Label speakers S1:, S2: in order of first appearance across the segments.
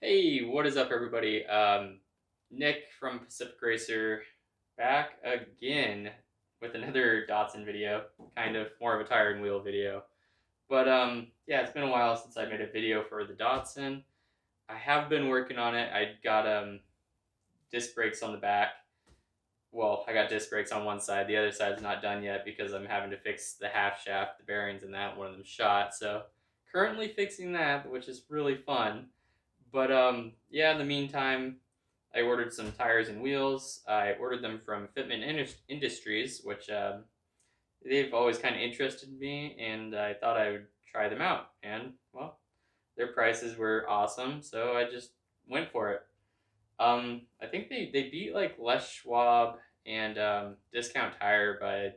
S1: Hey, what is up, everybody? Nick from Pacific Racer back again with another Datsun video, kind of more of a tire and wheel video. But yeah, it's been a while since I made a video for the Datsun. I have been working on it. I got disc brakes on the back. Well, I got disc brakes on one side. The other side's not done yet because I'm having to fix the half shaft, the bearings, and that one of them shot. So currently fixing that, which is really fun. But yeah, in the meantime, I ordered some tires and wheels. I ordered them from Fitment Industries, which they've always kind of interested me, and I thought I would try them out. And well, their prices were awesome, so I just went for it. I think they beat like Les Schwab and Discount Tire by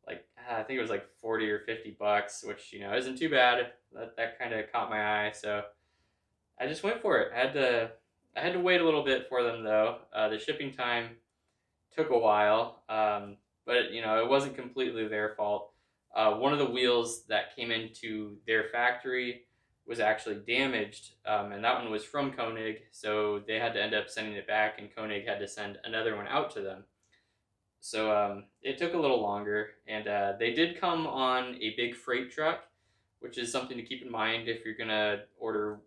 S1: like I think it was like 40 or $50, which isn't too bad. That kind of caught my eye, so I just went for it. I had to wait a little bit for them though. The shipping time took a while, but it wasn't completely their fault. One of the wheels that came into their factory was actually damaged, and that one was from Koenig, so they had to end up sending it back, and Koenig had to send another one out to them. So it took a little longer, and they did come on a big freight truck, which is something to keep in mind if you're gonna order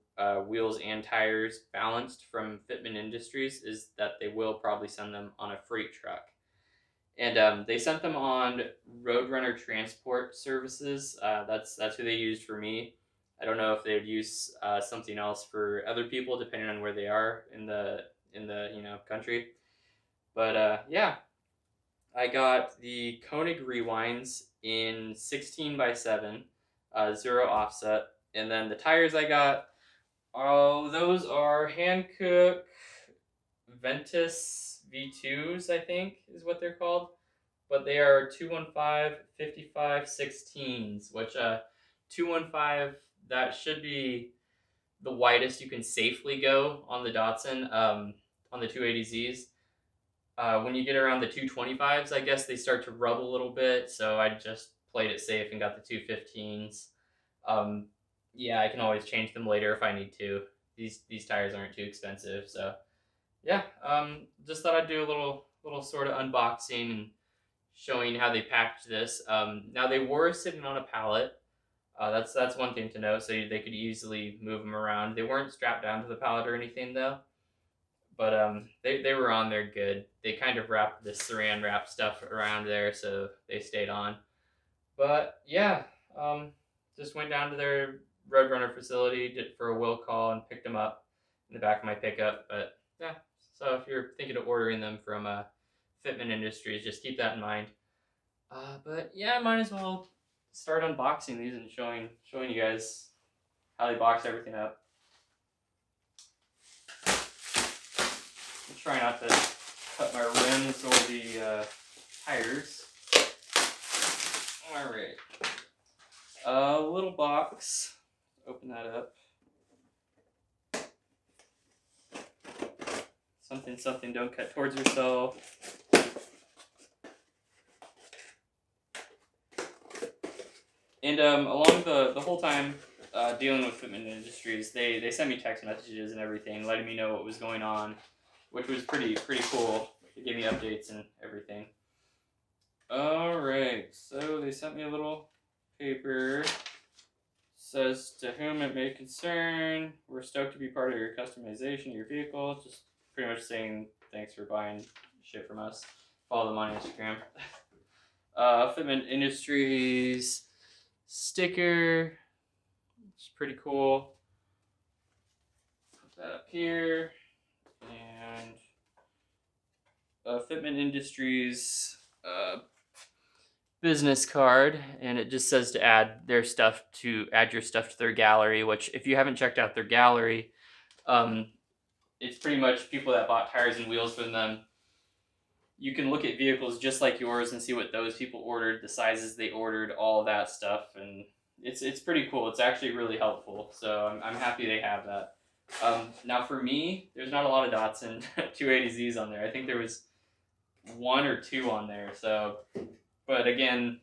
S1: wheels and tires balanced from Fitment Industries. Is that they will probably send them on a freight truck, and they sent them on Roadrunner Transport Services. That's who they used for me. I don't know if they would use something else for other people, depending on where they are in the country. But yeah, I got the Koenig rewinds in 16 by 7, zero offset. And then the tires I got, oh, those are Hankook Ventus V2s, I think is what they're called. But they are 215 55 16s, which 215, that should be the widest you can safely go on the Datsun, on the 280Zs. When you get around the 225s, I guess they start to rub a little bit. So I just played it safe and got the 215s. Um, yeah, I can always change them later if I need to. These tires aren't too expensive, so yeah. Just thought I'd do a little sort of unboxing and showing how they packed this. Now they were sitting on a pallet. That's one thing to know, so they could easily move them around. They weren't strapped down to the pallet or anything though, but they were on there good. They kind of wrapped this saran wrap stuff around there, so they stayed on. But yeah, just went down to their Roadrunner facility, did for a will call, and picked them up in the back of my pickup. But yeah, so if you're thinking of ordering them from Fitment Industries, just keep that in mind. But yeah, might as well start unboxing these and showing you guys how they box everything up. I'll try not to cut my rims or the tires. All right, a little box. Open that up. Something. Don't cut towards yourself. And along the whole time dealing with Fitment Industries, they sent me text messages and everything, letting me know what was going on, which was pretty cool. They gave me updates and everything. All right, so they sent me a little paper. It says, to whom it may concern, we're stoked to be part of your customization of your vehicle. Just pretty much saying thanks for buying shit from us. Follow them on Instagram. Fitment Industries sticker. It's pretty cool. Put that up here. And Fitment Industries business card, and it just says to add your stuff to their gallery, which if you haven't checked out their gallery, it's pretty much people that bought tires and wheels from them. You can look at vehicles just like yours and see what those people ordered, the sizes they ordered, all of that stuff, and it's pretty cool. It's actually really helpful, so I'm happy they have that. Now for me, there's not a lot of Datsun 280Zs on there. I think there was one or two on there. So, but again,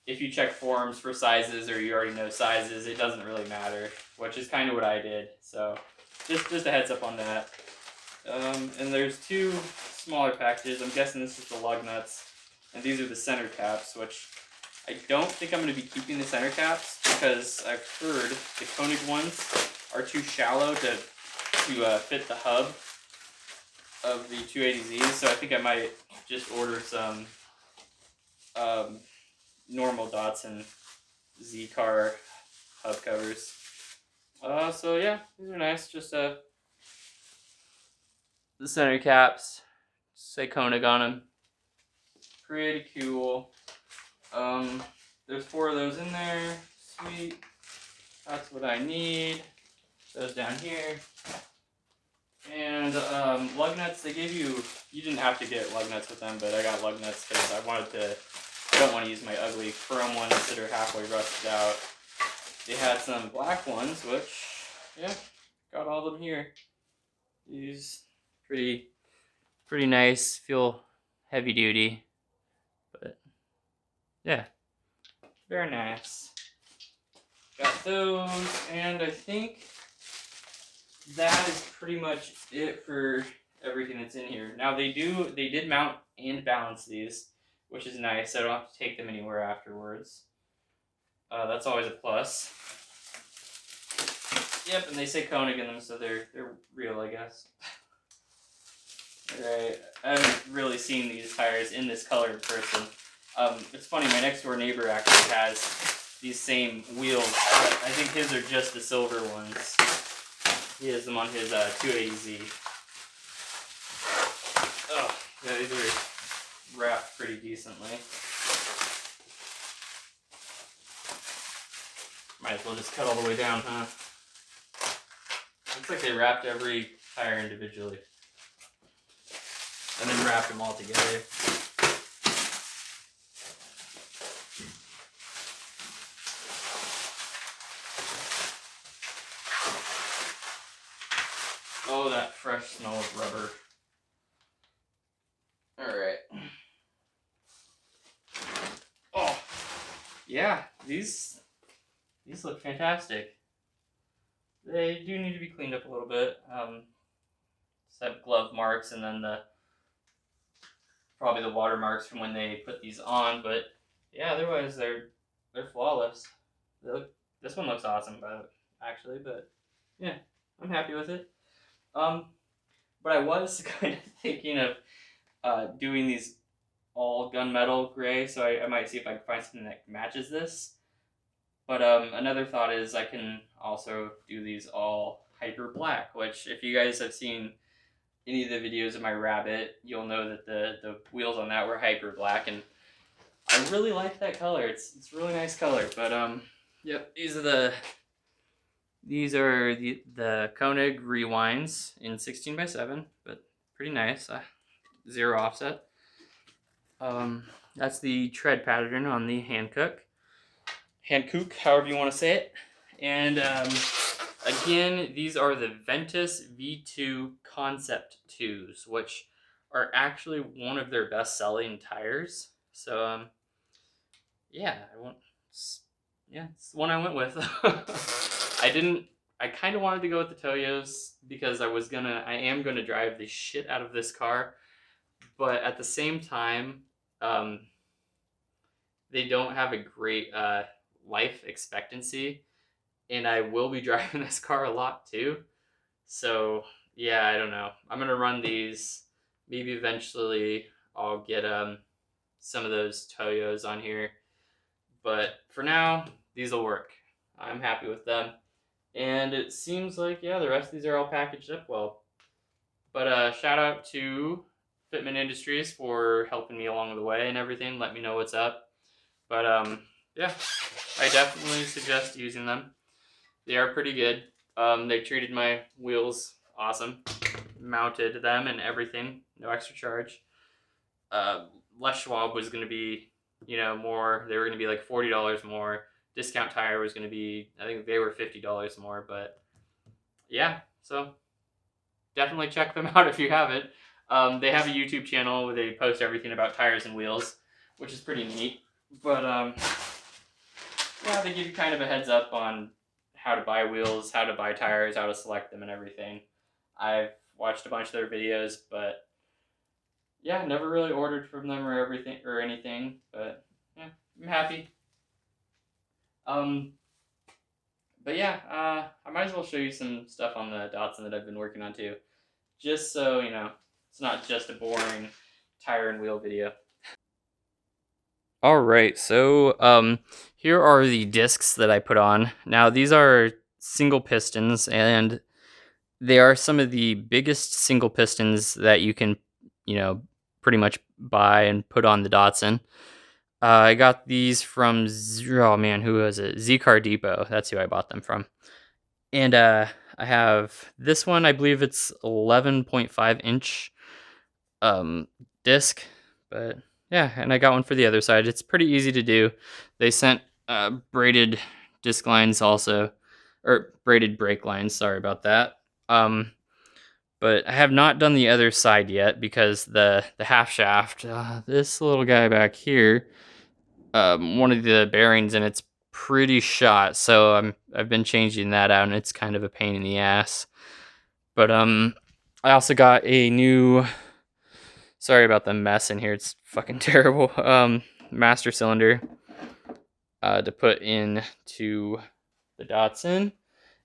S1: if you check forums for sizes or you already know sizes, it doesn't really matter, which is kind of what I did. So just a heads up on that. And there's 2 smaller packages. I'm guessing this is the lug nuts, and these are the center caps, which I don't think I'm going to be keeping the center caps because I've heard the Koenig ones are too shallow to fit the hub of the 280Zs, so I think I might just order some normal Datsun Z-Car hub covers. So yeah, these are nice. Just the center caps say Koenig on them. Pretty cool. There's 4 of those in there. Sweet. That's what I need. Those down here. And lug nuts, they gave you didn't have to get lug nuts with them, but I got lug nuts because I don't want to use my ugly chrome ones that are halfway rusted out. They had some black ones, which, yeah, got all of them here. These pretty nice, feel heavy duty, but yeah, very nice. Got those, and I think that is pretty much it for everything that's in here. Now they did mount and balance these, which is nice. I don't have to take them anywhere afterwards. That's always a plus. Yep, and they say Koenig in them, so they're real, I guess. Alright, I haven't really seen these tires in this color in person. It's funny, my next door neighbor actually has these same wheels, but I think his are just the silver ones. He has them on his 280Z. Oh, yeah, these are wrapped pretty decently. Might as well just cut all the way down, huh? Looks like they wrapped every tire individually. And then wrapped them all together. Oh, that fresh smell of rubber. Alright. Oh, yeah, these look fantastic. They do need to be cleaned up a little bit. Just have glove marks and then probably the water marks from when they put these on, but yeah, otherwise they're flawless. This one looks awesome, but yeah, I'm happy with it. But I was kind of thinking of doing these all gunmetal gray, so I might see if I can find something that matches this. But another thought is I can also do these all hyper black, which if you guys have seen any of the videos of my Rabbit, you'll know that the wheels on that were hyper black, and I really like that color. It's a really nice color. But yep, these are the Koenig rewinds in 16x7, but pretty nice. 0 offset. That's the tread pattern on the Hankook, however you want to say it. And again, these are the Ventus V2 Concept 2s, which are actually one of their best-selling tires. So yeah, it's the one I went with. I kind of wanted to go with the Toyos because I am gonna drive the shit out of this car, but at the same time, they don't have a great life expectancy, and I will be driving this car a lot too. So yeah, I don't know. I'm gonna run these. Maybe eventually I'll get some of those Toyos on here, but for now these will work. I'm happy with them, and it seems like, yeah, the rest of these are all packaged up well. But shout out to Fitment Industries for helping me along the way and everything. Let me know what's up. But yeah, I definitely suggest using them. They are pretty good. They treated my wheels awesome, mounted them and everything, no extra charge. Les Schwab was going to be, more. They were going to be like $40 more. Discount Tire was going to be, I think they were $50 more. But yeah, so definitely check them out if you haven't. They have a YouTube channel where they post everything about tires and wheels, which is pretty neat. But yeah, they give you kind of a heads up on how to buy wheels, how to buy tires, how to select them, and everything. I've watched a bunch of their videos, but yeah, never really ordered from them or everything or anything. But yeah, I'm happy. Um, but yeah, I might as well show you some stuff on the Datsun that I've been working on too, just so you know it's not just a boring tire and wheel video. All right, so here are the discs that I put on. Now these are single pistons, and they are some of the biggest single pistons that you can, you know, pretty much buy and put on the Datsun. I got these from oh man, who was it? Z Car Depot. That's who I bought them from. And I have this one. I believe it's 11.5 inch disc, but yeah, and I got one for the other side. It's pretty easy to do. They sent braided disc lines also, or braided brake lines. Sorry about that. But I have not done the other side yet because the half shaft, this little guy back here, one of the bearings and it's pretty shot. So I've been changing that out, and it's kind of a pain in the ass. But I also got a new. Sorry about the mess in here. It's fucking terrible. Master cylinder to put into the Datsun,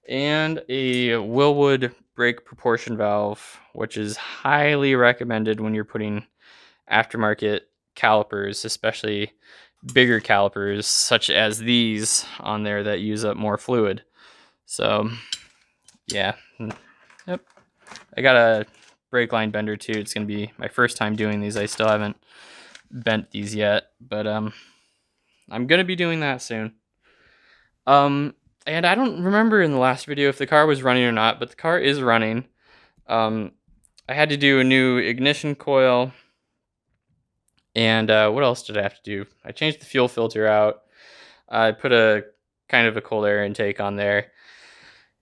S1: and a Willwood brake proportion valve, which is highly recommended when you're putting aftermarket calipers, especially bigger calipers such as these on there that use up more fluid. So yeah, yep. I got a brake line bender too. It's gonna be my first time doing these. I still haven't bent these yet, but I'm gonna be doing that soon. And I don't remember in the last video if the car was running or not, but the car is running. I had to do a new ignition coil, and what else did I have to do? I changed the fuel filter out. I put a kind of a cold air intake on there,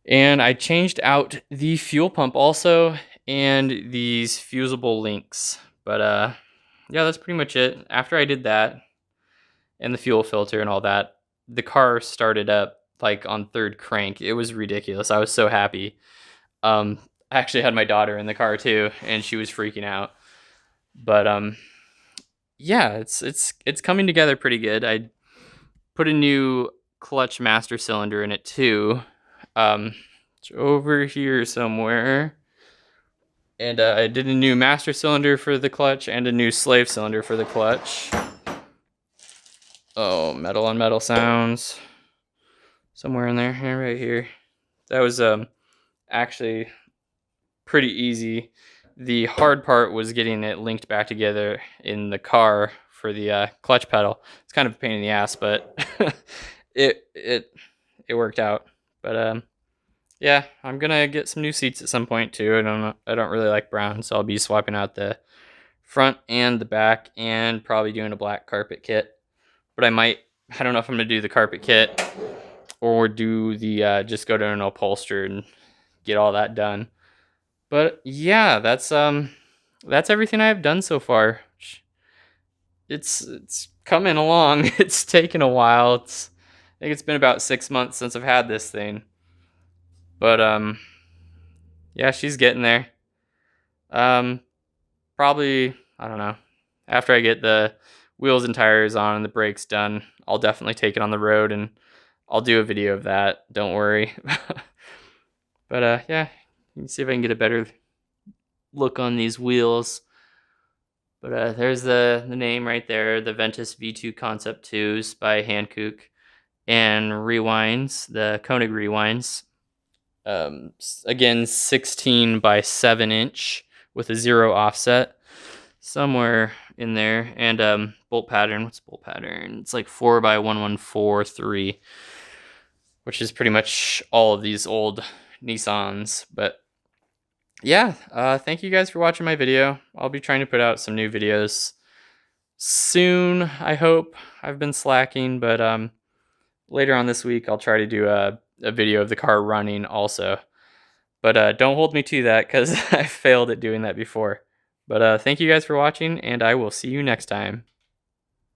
S1: and I changed out the fuel pump also, and these fusible links. But yeah, that's pretty much it. After I did that, and the fuel filter and all that, the car started up like on third crank. It was ridiculous. I was so happy. I actually had my daughter in the car too, and she was freaking out. But yeah, it's coming together pretty good. I put a new clutch master cylinder in it too. It's over here somewhere. And I did a new master cylinder for the clutch and a new slave cylinder for the clutch. Oh, metal on metal sounds. Somewhere in there, right here. That was actually pretty easy. The hard part was getting it linked back together in the car for the clutch pedal. It's kind of a pain in the ass, but it worked out. But yeah, I'm gonna get some new seats at some point too. I don't really like brown, so I'll be swapping out the front and the back, and probably doing a black carpet kit. But I don't know if I'm gonna do the carpet kit or do the just go to an upholster and get all that done. But yeah, that's everything I've done so far. It's coming along. It's taken a while. I think it's been about 6 months since I've had this thing. But yeah, she's getting there. Probably, I don't know. After I get the wheels and tires on and the brakes done, I'll definitely take it on the road, and I'll do a video of that. Don't worry. But yeah, you can see if I can get a better look on these wheels. But there's the name right there, the Ventus V2 Concept 2s by Hankook, and rewinds, the Koenig rewinds. Again, 16 by 7 inch with a 0 offset somewhere in there, and bolt pattern. What's bolt pattern? It's like 4 by 1143, which is pretty much all of these old Nissans. But yeah, thank you guys for watching my video. I'll be trying to put out some new videos soon, I hope. I've been slacking, but later on this week I'll try to do a video of the car running also. But don't hold me to that, because I failed at doing that before. But thank you guys for watching, and I will see you next time.